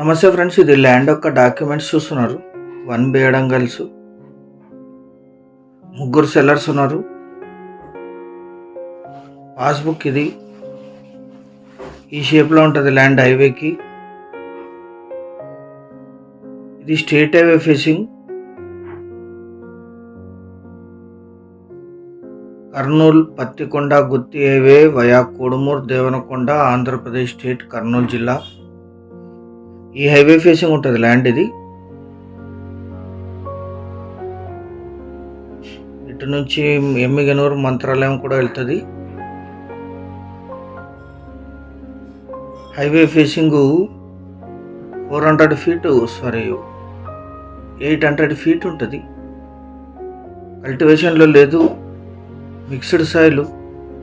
నమస్తే ఫ్రెండ్స్, ఇది ల్యాండ్ యొక్క డాక్యుమెంట్స్ చూస్తున్నారు. 1 బేడంగల్స్, ముగ్గురు సెల్లర్స్ ఉన్నారు. పాస్బుక్ ఇది ఈ షేప్లో ఉంటుంది. ల్యాండ్ హైవేకి, ఇది state highway facing Kurnool Pattikonda Gooty highway via Kodumur Devanakonda, Andhra Pradesh state, Kurnool జిల్లా. ఈ హైవే ఫేసింగ్ ఉంటుంది ల్యాండ్. ఇది ఇటు నుంచి ఎమ్మిగనూరు మంత్రాలయం కూడా వెళ్తుంది. హైవే ఫేసింగ్ 800 ఫీట్ ఉంటుంది. కల్టివేషన్లో లేదు, మిక్స్డ్ సాయిల్,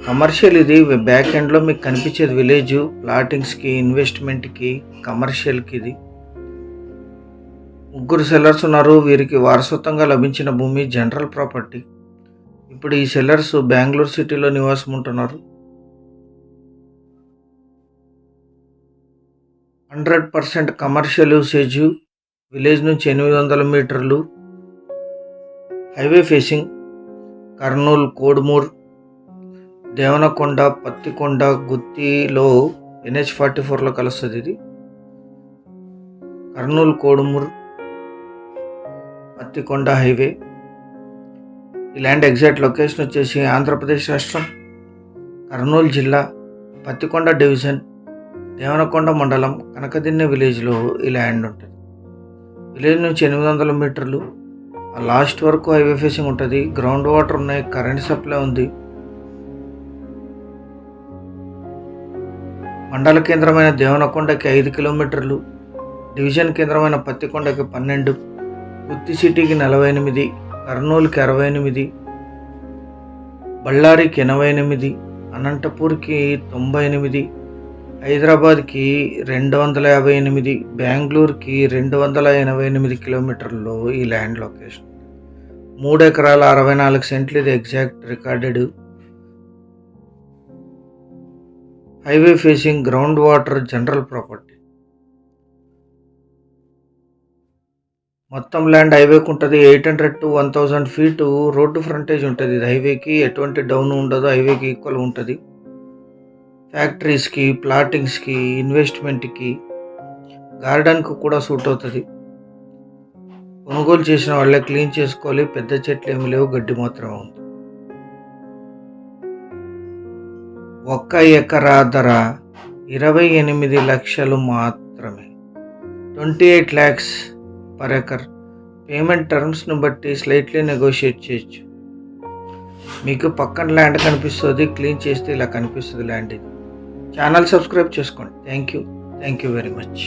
కమర్షియల్. ఇది బ్యాక్ ఎండ్లో మీకు కనిపించేది విలేజ్, ప్లాటింగ్స్కి, ఇన్వెస్ట్మెంట్కి, కమర్షియల్కి. ఇది ముగ్గురు సెల్లర్స్ ఉన్నారు. వీరికి వారసత్వంగా లభించిన భూమి జనరల్ ప్రాపర్టీ. ఇప్పుడు ఈ సెల్లర్స్ బెంగళూరు సిటీలో నివాసం ఉంటున్నారు. 100% కమర్షియల్ యూసేజ్. విలేజ్ నుంచి 800 మీటర్లు. హైవే ఫేసింగ్ కర్నూలు, కోడుమూరు, దేవనకొండ, పత్తికొండ, గుత్తిలో NH44లో కలుస్తుంది. ఇది కర్నూలు, కోడుమూరు, పత్తికొండ హైవే. ఈ ల్యాండ్ ఎగ్జాక్ట్ లొకేషన్ వచ్చేసి ఆంధ్రప్రదేశ్ రాష్ట్రం, కర్నూలు జిల్లా, పత్తికొండ డివిజన్, దేవనకొండ మండలం, కనకదిన్నె విలేజ్లో ఈ ల్యాండ్ ఉంటుంది. విలేజ్ నుంచి 800 మీటర్లు. లాస్ట్ వరకు హైవే ఫేసింగ్ ఉంటుంది. గ్రౌండ్ వాటర్ ఉన్నాయి, కరెంట్ సప్లై ఉంది. మండల కేంద్రమైన దేవనకొండకి 5 కిలోమీటర్లు, డివిజన్ కేంద్రమైన పత్తికొండకి 12, గుత్తి సిటీకి 48, కర్నూలుకి 68, బళ్ళారికి 88, అనంతపూర్కి 98, హైదరాబాద్కి 258, బెంగళూరుకి 288 కిలోమీటర్లలో ఈ ల్యాండ్ లొకేషన్. 3 ఎకరాల 64 సెంట్లు. ఇది exact recorded. Highway facing, ground water, general property. మొత్తం ల్యాండ్ హైవేకి ఉంటుంది. 800 to 1000 ఫీట్ రోడ్డు ఫ్రంటేజ్ ఉంటుంది. ఇది హైవేకి ఎటువంటి డౌన్ ఉండదు, హైవేకి ఈక్వల్ ఉంటుంది. ఫ్యాక్టరీస్కి, ప్లాటింగ్స్కి, ఇన్వెస్ట్మెంట్కి, గార్డెన్కి కూడా సూట్ అవుతుంది. కొనుగోలు చేసిన వాళ్ళే క్లీన్ చేసుకోవాలి. పెద్ద చెట్లు ఏమి లేవు, గడ్డి మాత్రమే ఉంది. 1 ఎకరా ధర 28 లక్షలు మాత్రమే. 28 lakhs per acre. పేమెంట్ టర్మ్స్ను బట్టి స్లైట్లీ నెగోషియేట్ చేయొచ్చు. మీకు పక్కన ల్యాండ్ కనిపిస్తుంది, క్లీన్ చేస్తే ఇలా కనిపిస్తుంది ల్యాండ్. ఇది ఛానల్ సబ్స్క్రైబ్ చేసుకోండి. Thank you very much.